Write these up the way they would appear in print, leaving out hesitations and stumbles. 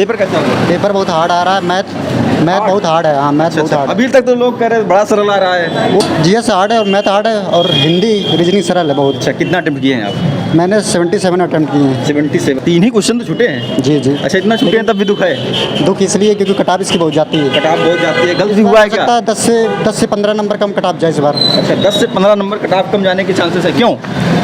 Paper कैसा होगा? Paper बहुत हार्ड आ रहा है। मैथ बहुत हार्ड है। हाँ, मैथ बहुत हार्ड अभी तक तो लोग कह रहे हैं बड़ा सरल आ रहा है। है। जीएस हार्ड है और मैथ हार्ड है और हिंदी रीजनिंग सरल है बहुत। अच्छा, कितना अटेम्प्ट किए हैं आप? मैंने 77 अटेम्प्ट किए हैं। 77। 3 ही क्वेश्चन तो छूटे हैं। जी जी। अच्छा, इतना छूटे हैं तब भी दुख है? दुख इसलिए क्योंकि कटाप इसकी बहुत जाती है। कटाप बहुत जाती है, गलत भी हुआ है क्या? 10 से 15 नंबर कम कटाप जाए इस बार। अच्छा, 10 से 15 नंबर कटाप कम जाने के चांसेस है, क्यों?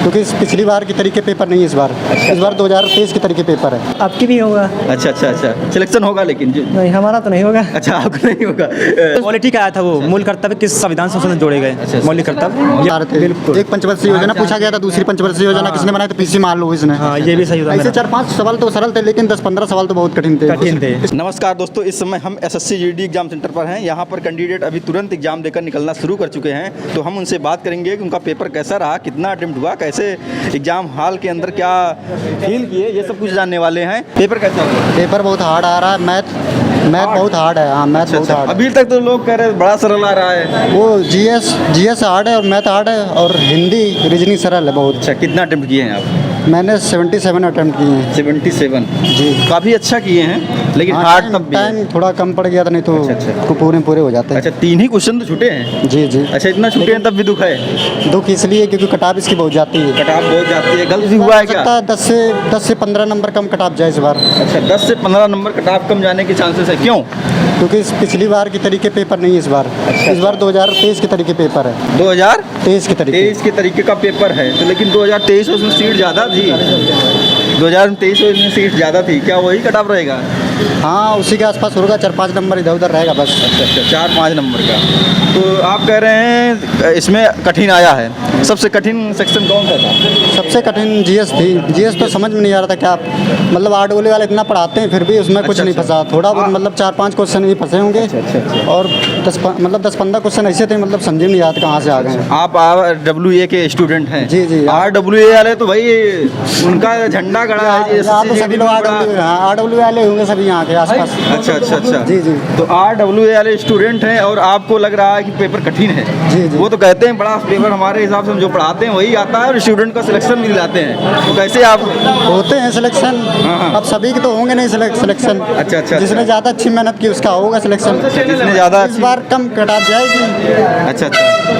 क्योंकि पिछली बार की तरीके पेपर नहीं है इस बार। इस बार 2023 के तरीके पेपर है। आपकी भी होगा? अच्छा अच्छा अच्छा, सिलेक्शन होगा लेकिन जी। नहीं, हमारा तो नहीं होगा। अच्छा, आपको नहीं होगा। पॉलिटी का आया था वो मूल कर्तव्य किस संविधान संशोधन जोड़े गए। अच्छा। मौलिक कर्तव्य बिल्कुल। एक पंचवर्षीय योजना पूछा गया था, दूसरी पंचवर्षीय योजना किसने बनाई? तो पीसी मान लो इसने। हाँ, ये भी सही होता ऐसे 4-5 सवाल तो सरल थे, लेकिन 10-15 सवाल तो बहुत कठिन थे। नमस्कार दोस्तों, इस समय हम एसएससी जीडी एग्जाम सेंटर पर हैं। यहाँ पर कैंडिडेट अभी तुरंत एग्जाम देकर निकलना शुरू कर चुके हैं। तो हम उनसे बात करेंगे कि उनका पेपर कैसा रहा, कितना अटेम्प्ट हुआ, कैसे एग्जाम हॉल के अंदर क्या फील किए, ये सब कुछ जानने वाले हैं। पेपर कैसा हुआ? पेपर बहुत हार्ड आ रहा है। मैथ बहुत हार्ड है। हाँ, मैथ बहुत हार्ड है। अभी तक तो लोग कह रहे हैं बड़ा सरल आ रहा है। वो जीएस हार्ड है और मैथ हार्ड है और हिंदी रीजनिंग सरल है बहुत। अच्छा, कितना अटेम्प्ट किए हैं आप? मैंने 77 अटेम्प्ट किए हैं। 77 जी। काफ़ी अच्छा किए हैं, लेकिन हाँ, हार्ड तब भी है। टाइम थोड़ा कम पड़ गया था, नहीं तो अच्छा। पूरे हो जाते हैं। अच्छा, 3 ही क्वेश्चन तो छूटे हैं। जी जी। अच्छा, इतना छूटे हैं तब भी दुख है? दुख इसलिए क्योंकि कटाप इसकी बहुत जाती है। कटाप बहुत जाती है, गलत भी हुआ है क्या? 10 से 15 नंबर कम कटाप जाए इस बार। अच्छा, 10 से 15 नंबर कटाप कम जाने के चांसेस है, क्यों? क्योंकि पिछली बार की तरीके पेपर नहीं है इस बार। इस बार 2023 के तरीके पेपर है। 2023 के तरीके के तरीके का पेपर है, तो लेकिन 2023 उसमें सीट ज़्यादा थी। 2023 में सीट ज़्यादा थी, क्या वही कटाप रहेगा? हाँ, उसी के आसपास होगा। 4-5 नंबर इधर उधर रहेगा बस। अच्छा, 4-5 नंबर का। तो आप कह रहे हैं इसमें कठिन आया है। सबसे कठिन सेक्शन कौन सा था? सबसे कठिन जीएस थी। जीएस तो समझ में नहीं आ रहा था क्या, मतलब आरडब्ल्यू वाले इतना पढ़ाते हैं फिर भी उसमें कुछ नहीं फंसा। थोड़ा बहुत मतलब 4-5 क्वेश्चन भी फंसे होंगे। अच्छा। और 10-15 क्वेश्चन ऐसे थे, मतलब समझे नहीं याद कहाँ से आ गए। आप RWA के स्टूडेंट हैं? जी जी। RWA वाले तो भाई उनका झंडा गड़ा है। यहाँ तो सभी लोग आरडब्ल्यू वाले होंगे सभी यहाँ के आसपास। अच्छा। जी जी। तो RWA वाले स्टूडेंट हैं और आपको लग रहा है कि पेपर कठिन है। जी जी। वो तो कहते हैं बड़ा पेपर हमारे हिसाब से हम जो पढ़ाते हैं वही आता है और स्टूडेंट का सिलेक्शन भी दिलाते हैं। तो कैसे आप होते हैं सिलेक्शन? हाँ। अब सभी के तो होंगे नहीं सिलेक्शन। अच्छा। जिसने ज़्यादा अच्छी मेहनत की उसका होगा सिलेक्शन। जिसने ज़्यादा इस बार कम कटाप जाएगी। अच्छा,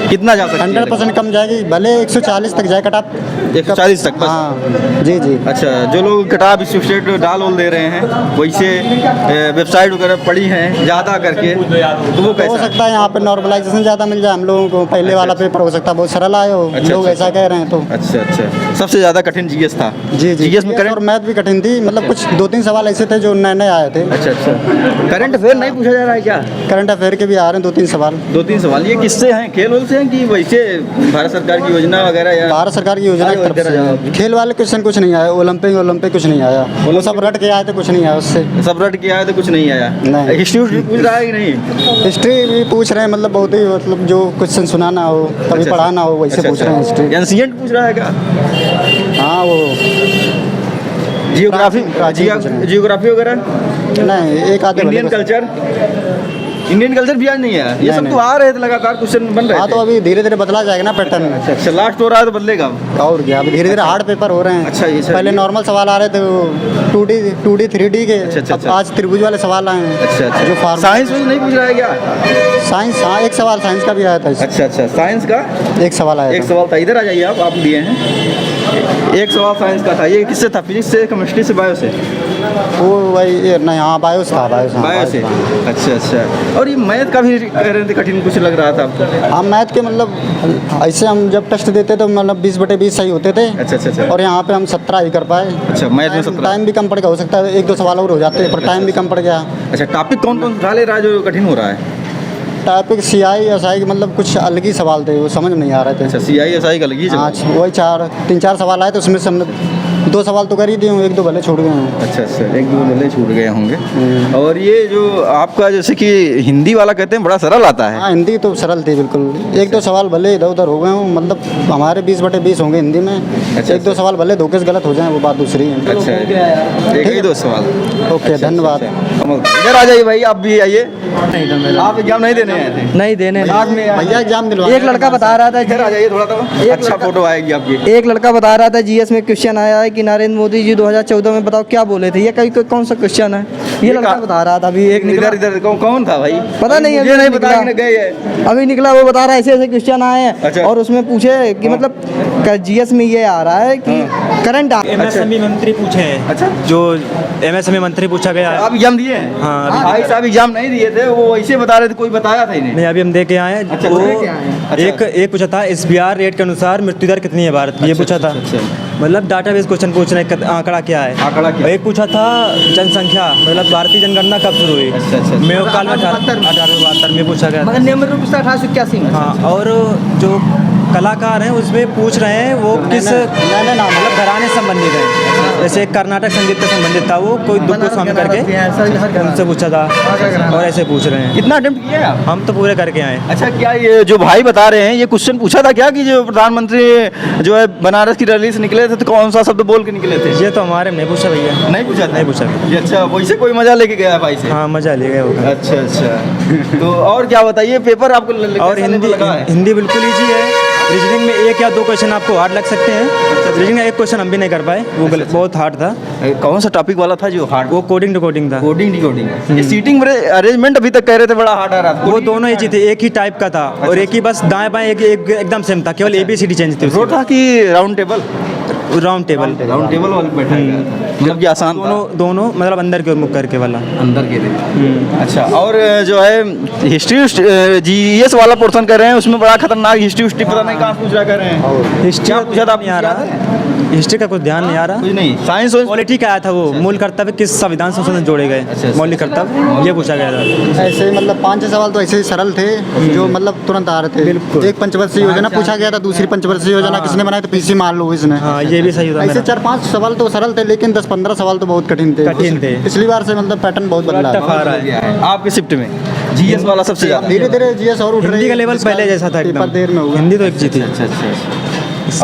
कितना जा सकती है? 100% कम जाएगी, भले 140 तक जाए कटाप। 140 तक बस? हाँ जी जी। अच्छा, जो लोग कटाप स्टेट डाल दे रहे हैं वैसे वेबसाइट वगैरह पढ़ी हैं ज़्यादा करके, तो वो हो कैसा? सकता है यहाँ पे नॉर्मलाइजेशन ज़्यादा मिल जाए हम लोगों को। पहले वाला पेपर हो सकता है बहुत सरल आए हो, लोग ऐसा कह रहे हैं। तो अच्छा, सबसे ज़्यादा कठिन जीएस था? जी जी। जीएस में और करंट मैथ भी कठिन थी, मतलब कुछ 2-3 सवाल ऐसे थे जो नए आए थे। अच्छा। करंट अफेयर नहीं पूछा जा रहा है क्या? करंट अफेयर के भी आ रहे हैं 2-3 सवाल। 2-3 सवाल। ये किससे हैं, खेल वेल से हैं कि वैसे भारत सरकार की योजना वगैरह? या भारत सरकार की योजना की तरफ से खेल वाले क्वेश्चन कुछ नहीं आया। ओलंपिक कुछ नहीं आया। वो सब रट के आए थे, कुछ नहीं आया उससे। सब रट किया है तो कुछ नहीं आया? नहीं। हिस्ट्री पूछ रहा है कि नहीं? हिस्ट्री भी पूछ रहे हैं, मतलब बहुत ही, मतलब जो क्वेश्चन सुनाना हो कभी पढ़ाना हो वैसे पूछ रहे हैं हिस्ट्री। एंशिएंट पूछ रहा है क्या? हाँ, वो जियोग्राफी वगैरह नहीं, एक आधे इंडियन कल्चर भी आज नहीं है। ये सब तो आ रहे थे, लगातार क्वेश्चन बन रहे हाँ, थे। तो अभी धीरे धीरे बदला जाएगा ना पैटर्न। अच्छा, लास्ट हो रहा है तो बदलेगा। और क्या, अभी धीरे धीरे हार्ड पेपर हो रहे हैं। अच्छा, ये पहले नॉर्मल सवाल आ रहे थे 2D 3D के। अब आज त्रिभुज वाले सवाल आए हैं। अच्छा। जो फार्म साइंस में नहीं पूछ रहा है क्या? साइंस, हाँ, एक सवाल साइंस का भी आया था। अच्छा, साइंस का एक सवाल आया एक सवाल था। इधर आ जाइए, आप दिए हैं। एक सवाल साइंस का था। ये किससे था? फिजिक्स से, केमिस्ट्री से, बायो से? वो वही नहीं, हाँ, बायो था। बायो से। अच्छा। और ये मैथ का भी कह रहे थे कठिन कुछ लग रहा था आपको? हाँ, मैथ के मतलब ऐसे हम जब टेस्ट देते तो मतलब 20/20 सही होते थे। अच्छा। और यहाँ पे हम 17 ही कर पाए। अच्छा, मैथ में 17। टाइम भी कम पड़ गया, हो सकता है 1-2 सवाल और हो जाते, पर टाइम भी कम पड़ गया। अच्छा, टॉपिक कौन उठा ले रहा है जो कठिन हो रहा है? टॉपिक CI SI के मतलब कुछ अलग ही सवाल थे, वो समझ में नहीं आ रहे थे। अच्छा, CI SI का अलग ही? हाँ, वही 3-4 सवाल आए तो उसमें से हमने 2 सवाल तो कर ही दिए हूँ, 1-2 भले छूट गए हैं। अच्छा, 1-2 भले छूट गए होंगे। और ये जो आपका जैसे कि हिंदी वाला कहते हैं बड़ा सरल आता है? हाँ, हिंदी तो सरल थी बिल्कुल। 1-2 सवाल भले इधर उधर हो गए हों, मतलब हमारे 20/20 होंगे हिंदी में। 1-2 सवाल भले धोखे से गलत हो जाएं, वो बात दूसरी है। अच्छा, एक ही 2 सवाल। ओके, धन्यवाद। इधर आ जाइए भाई, आप भी आइए। आप एग्जाम नहीं देने आए थे? नहीं देने बाद में आए। भैया एग्जाम दिलवा एक लड़का बता रहा था इधर आ जाइए थोड़ा, तो अच्छा फोटो आएगी आपकी। एक लड़का बता रहा था जीएस में क्वेश्चन आया है कि नरेंद्र मोदी जी 2014 में बताओ क्या बोले थे। ये कौन सा क्वेश्चन है? ये लड़का बता रहा था। अभी एक निकला, इधर कौन था भाई? पता नहीं, मुझे अभी नहीं निकला। पता कि गए है। अभी निकला, वो बता रहा है ऐसे ऐसे क्वेश्चन आए हैं। अच्छा। और उसमें पूछे कि मतलब जीएस में ये आ रहा है कि करंट एमएसएमई मंत्री पूछे हैं। अच्छा। जो एमएसएमई मंत्री पूछा गया है। आप एग्जाम दिए हैं? हाँ, अभी। भाई साहब एग्जाम नहीं दिए थे, वो ऐसे बता रहे थे, कोई बताया था इन्हें? नहीं, अभी हम दे के आए हैं। अच्छा, वो दे के आए हैं। अच्छा। एक पूछा था एसबीआर रेट के अनुसार मृत्यु दर कितनी है भारत की, ये पूछा था। अच्छा। मतलब डाटाबेस क्वेश्चन पूछ रहे हैं, आंकड़ा क्या है। आंकड़ा क्या? और एक पूछा था जनसंख्या, मतलब भारतीय जनगणना कब शुरू हुई। अच्छा। मेयो काल में 1872 में पूछा गया था। नियमित रूप से 1881 में। हाँ, और जो कलाकार हैं उसमें पूछ रहे हैं वो किस मतलब घराने से संबंधित है। जैसे कर्नाटक संगीत से संबंधित था, वो कोई दुख स्वामी करके उनसे पूछा था, और ऐसे पूछ रहे हैं। कितना अटेम्प्ट किए आप? हम तो पूरे करके आए। अच्छा, क्या ये जो भाई बता रहे हैं ये क्वेश्चन पूछा था क्या कि जो प्रधानमंत्री जो है बनारस की रैली से निकले थे तो कौन सा शब्द बोल के निकले थे? ये तो हमारे में नहीं पूछा भैया। नहीं पूछा था? नहीं पूछा। ये अच्छा, वैसे कोई मजा लेके गया भाई से? हाँ, मजा ले गए होगा। अच्छा। तो और क्या बताइए, पेपर आपको और कैसा हिंदी लगा है? हिंदी बिल्कुल ईजी है। रीजनिंग में एक या दो क्वेश्चन आपको हार्ड लग सकते हैं। रीजनिंग में एक क्वेश्चन हम भी नहीं कर पाए, वो बहुत हार्ड था। कौन सा टॉपिक वाला था जो हार्ड? वो कोडिंग टू कोडिंग था। Coding decoding. ये सीटिंग अरेंजमेंट अभी तक कह रहे थे बड़ा हार्ड आ रहा था। वो दोनों ही थे, एक ही टाइप का था, और एक ही बस दाएं बाएं एकदम सेम था, केवल ABCD चेंज थी। वो था कि राउंड टेबल? राउंड टेबल वाले बैठा गया था, मतलब कि आसान था। दोनों मतलब अंदर के और मुख करके वाला। अंदर के लिए। अच्छा, और जो है हिस्ट्री जीएस वाला पोर्शन कर रहे हैं, उसमें बड़ा खतरनाक हिस्ट्री पता नहीं कहाँ पूछ रहा कर रहे हैं। हिस्ट्री क्या पूछा था? नहीं आ रहा, हिस्ट्री का कुछ ध्यान नहीं आ रहा। कुछ नहीं, साइंस और पॉलिटी का आया था। वो मूल कर्तव्य किस संविधान संशोधन जोड़े गए, मौलिक कर्तव्य, ये पूछा गया था। ऐसे मतलब 5-6 सवाल तो ऐसे ही सरल थे जो मतलब तुरंत आ रहे थे। एक पंचवर्षीय योजना पूछा गया था, दूसरी पंचवर्षीय योजना किसने बनाई तो पीसी मान लो इसने। हाँ, ये भी सही था। ऐसे 4-5 सवाल तो सरल थे, लेकिन 10-15 सवाल तो बहुत कठिन थे। पिछली बार से मतलब पैटर्न बहुत बदला टफ आ रहा है। आपके शिफ्ट में जीएस वाला सबसे ज्यादा? धीरे धीरे जीएस और उठ रही है। हिंदी का लेवल पहले जैसा था पेपर एकदम। देर में हुआ। हिंदी तो एक चीज थी। अच्छा।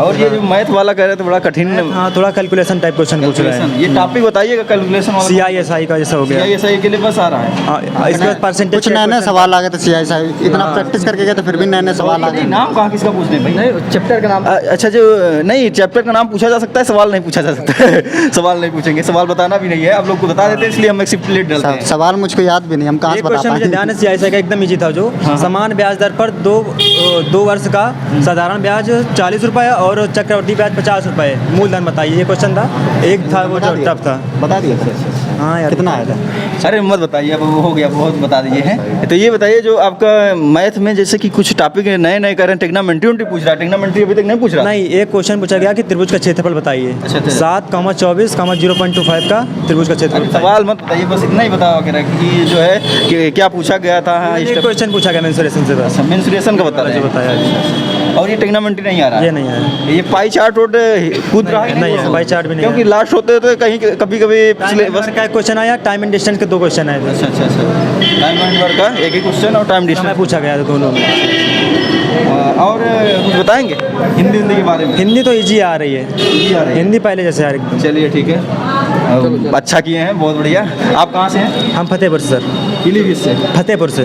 और ये जो मैथ वाला कह रहे थे बड़ा कठिन। हाँ, थोड़ा कैलकुलेशन टाइप क्वेश्चन पूछ रहे हैं। ये टॉपिक बताइएगा कैलकुलेशन वाला। CISI का जैसा हो गया। CISI के लिए बस आ रहा है। हाँ, इसके बाद परसेंटेज कुछ नए नए सवाल आ गए थे CISI, इतना प्रैक्टिस करके गए तो फिर भी नए नए सवाल आ गए। नाम कहाँ किसका पूछने भाई? नहीं, चैप्टर का नाम। अच्छा, जो नहीं चैप्टर का नाम पूछा जा सकता है, सवाल नहीं पूछा जा सकता है। सवाल नहीं पूछेंगे, सवाल बताना भी नहीं है, आप लोग को बता देते हैं, इसलिए हम एक शिफ्ट लेट डालते हैं। सवाल मुझको याद भी नहीं, हम कहाँ से एक बता क्वेश्चन मुझे ध्यान है CISI का, एकदम इजी था। जो समान ब्याज दर पर दो वर्ष का साधारण ब्याज 40 रुपये और चक्रवृद्धि ब्याज 50 रुपये, मूलधन बताइए, ये क्वेश्चन था। एक था वो जो टफ था। बता दिया। हाँ यार, कितना आया था? अरे मत बताइए, अब वो हो गया, बहुत बता दीजिए हैं। तो ये बताइए जो आपका मैथ में जैसे कि कुछ टॉपिक नए नए कर रहे हैं, टेग्नामेंट्री पूछ रहा है, टेग्नामेंट्री अभी तक नहीं पूछ रहा। नहीं, एक क्वेश्चन पूछा गया कि त्रिभुज का क्षेत्रफल बताइए। 7,24,0.25 का त्रिभुज का क्षेत्रफल। सवाल मत बताइए, बस इतना ही बताओ कि जो है कि क्या पूछा गया था। एक क्वेश्चन पूछा गया मेंसुरेशन से, बस मेंसुरेशन का बता रहे हैं। बताया। और ये टेग्नामेंट्री नहीं आ रहा, ये नहीं आया। ये पाई चार्ट कूद रहा है? नहीं है, पाई चार्ट भी नहीं। क्योंकि लास्ट होते तो कहीं कभी पिछले बस का एक क्वेश्चन आया, टाइम एंड डिस्टेंस के 2 क्वेश्चन आए थे। अच्छा। टाइम एंड वर्क का एक ही क्वेश्चन और टाइम डिस्टेंस पूछा गया था दोनों में। और कुछ बताएंगे हिंदी के बारे में? हिंदी तो इजी आ रही है, हिंदी पहले जैसे आ रही है। चलिए ठीक है, अच्छा किए हैं, बहुत बढ़िया। आप कहाँ से हैं? हम फतेहपुर से सर। पीलीभीत से? फतेहपुर से।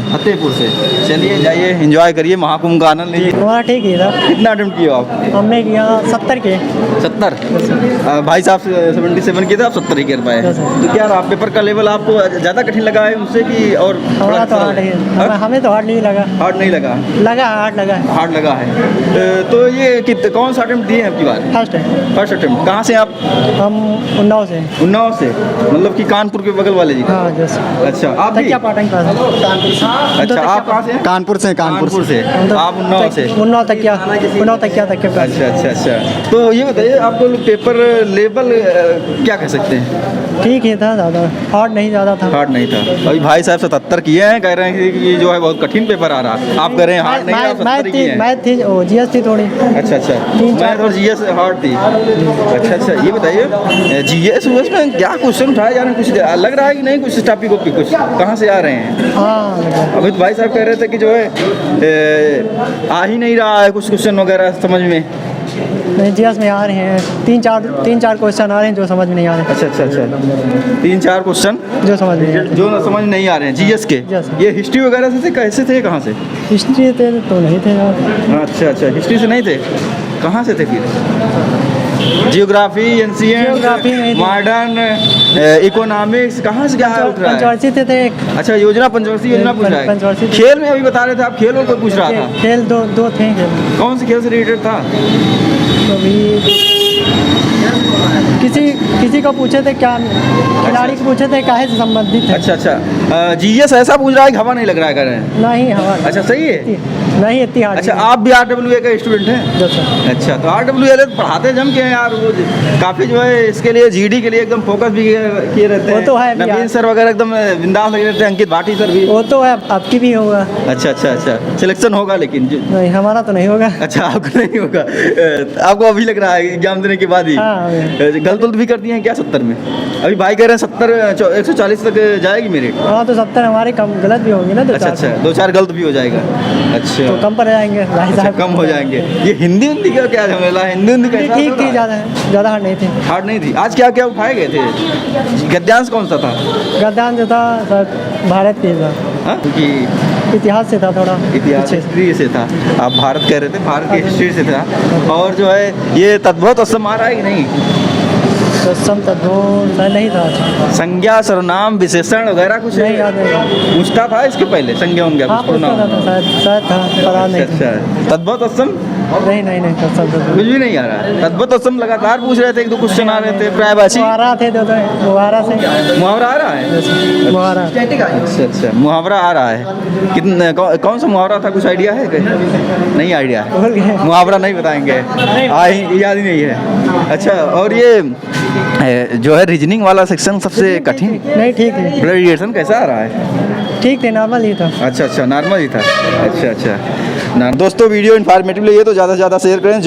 चलिए जाइए, एंजॉय करिए, महाकुंभ का आनंद लीजिए। हमारा ठीक है था। कितना अटेम्प्ट किए आप? हमने किया 70 के। 70? भाई साहब 77 किए थे, आप 70 ही कर पाए। तो क्या रहा पेपर का लेवल? आपको ज़्यादा कठिन लगा है उनसे कि और हमारा तो हार्ड है, हमें तो हार्ड नहीं लगा। हार्ड नहीं लगा? हार्ड लगा है। तो ये कौन सा अटेम्प्ट दिए हैं आपकी बार? First attempt. कहाँ से आप? हम उन्नाव से। उन्नाव से, मतलब कि कानपुर के बगल वाले जी? हाँ, जैसे। अच्छा, आप भी? अच्छा, आप कहाँ से? कानपुर से। आप उन्नाव से? उन्नाव तक क्या अच्छा। तो ये बताइए, आपको पेपर लेवल क्या कह सकते हैं? ठीक ही था, ज़्यादा हार्ड नहीं, ज़्यादा था। हार्ड नहीं था। अभी भाई साहब 77 किए हैं, कह रहे हैं कि ये जो है बहुत कठिन पेपर आ रहा। आप कह रहे हैं हार्ड नहीं, आप 70 किए हैं। मैथ थी, जीएस थी थोड़ी। अच्छा। मैथ और जीएस हार्ड थी। अच्छा, ये बताइए जीएस में क्या क्वेश्चन उठाया जा रहा है? कुछ लग रहा है कि नहीं? कुछ टॉपिक ओपिक कुछ कहाँ से आ रहे हैं? हाँ, अभी तो भाई साहब कह रहे थे कि जो है आ ही नहीं रहा है कुछ क्वेश्चन वगैरह समझ में। नहीं जीएस में आ रहे हैं तीन चार क्वेश्चन आ रहे हैं जो समझ में नहीं आ रहे अच्छा अच्छा अच्छा, 3-4 क्वेश्चन जो समझ में नहीं आ रहे। जो समझ नहीं आ रहे हैं जीएस के। Yes. ये हिस्ट्री वगैरह से थे, कैसे थे, कहाँ से? हिस्ट्री थे तो नहीं थे यार। अच्छा अच्छा, हिस्ट्री से नहीं थे, कहाँ से थे फिर? जियोग्राफी, एंशिएंट, Geography नहीं थी। मॉडर्न, इकोनॉमिक्स, कहाँ से क्या उठ रहा है? पंचवर्षीय थे एक। अच्छा, योजना पंचवर्षीय योजना पूछ रहा है। पंचवर्षीय थे। खेल में अभी बता रहे थे आप, खेल को पूछ रहा था। खेल दो थे खेल। कौन से खेल से रिलेटेड था? तो अभी किसी को पूछे थे क्या, खिलाड़ी को पूछे थे काहे से संबंधित है। अच्छा अच्छा, जीएस ऐसा पूछ रहा है कि हवा नहीं लग रहा है, कह रहे हैं। नहीं हवा अच्छा, सही है। नहीं इतनी हार्ड अच्छा, आप भी RWA का स्टूडेंट हैं? सर। अच्छा, तो RWA पढ़ाते जम के हैं यार, वो काफ़ी जो है इसके लिए GD के लिए एकदम फोकस भी किए रहते वो हैं। तो है भी नवीन यार। सर वगैरह एकदम बिंदास लगे रहते हैं, अंकित भाटी सर भी। वो तो है आपकी भी होगा। अच्छा अच्छा अच्छा, सिलेक्शन होगा लेकिन नहीं हमारा तो नहीं होगा। अच्छा, आपको नहीं होगा, आपको अभी लग रहा है एग्जाम देने के बाद ही? हाँ, गलत भी कर दिए हैं क्या 70 में? अभी भाई कह रहे हैं 70 140 तक जाएगी मेरिट। हाँ तो 70 हमारे कम गलत भी होंगे ना अच्छा अच्छा, 2-4 गलत भी हो जाएगा। अच्छा, तो कम पर जाएंगे भाई अच्छा, साहब। कम हो जाएंगे। ये हिंदी का क्या झमेला है? हिंदी कैसा ठीक चल थी, रहा है? ज़्यादा हार्ड नहीं थी। हार्ड नहीं थी। आज क्या क्या उठाए गए थे? गद्यांश कौन सा था? गद्दान जो था सर भारत के था, हाँ, क्योंकि इतिहास से था थोड़ा इतिहास पीछे। हिस्ट्री से था। आप भारत कह रहे थे, भारत की हिस्ट्री से था। और जो है ये तद्भव असम आ रहा है कि नहीं? तो सम तद्भव नहीं था। संज्ञा, सर्वनाम, विशेषण वगैरह कुछ नहीं याद नहीं। पूछता था इसके पहले, संज्ञा होंगे हाँ पूछता था शायद था पता नहीं। अच्छा, तद्भव असम नहीं कुछ भी नहीं आ रहा है। तद्भव असम लगातार पूछ रहे थे, 1-2 क्वेश्चन आ रहे थे प्रायभाषी। मुहावरा थे दो मुहावरा से मुहावरा आ रहा है? मुहावरा। अच्छा अच्छा, मुहावरा आ रहा है। कितने कौन सा मुहावरा था, कुछ आइडिया है? नहीं आइडिया है, भूल गए। मुहावरा नहीं बताएंगे, याद ही नहीं है। अच्छा, और ये जो है रीजनिंग वाला सेक्शन सबसे कठिन? नहीं ठीक है, ग्रेजुएशन कैसा आ रहा है? ठीक थे नॉर्मल ही था। अच्छा अच्छा, नॉर्मल ही था। अच्छा अच्छा, दोस्तों वीडियो इन्फॉर्मेटिव लगी है तो ज़्यादा से ज़्यादा शेयर करें।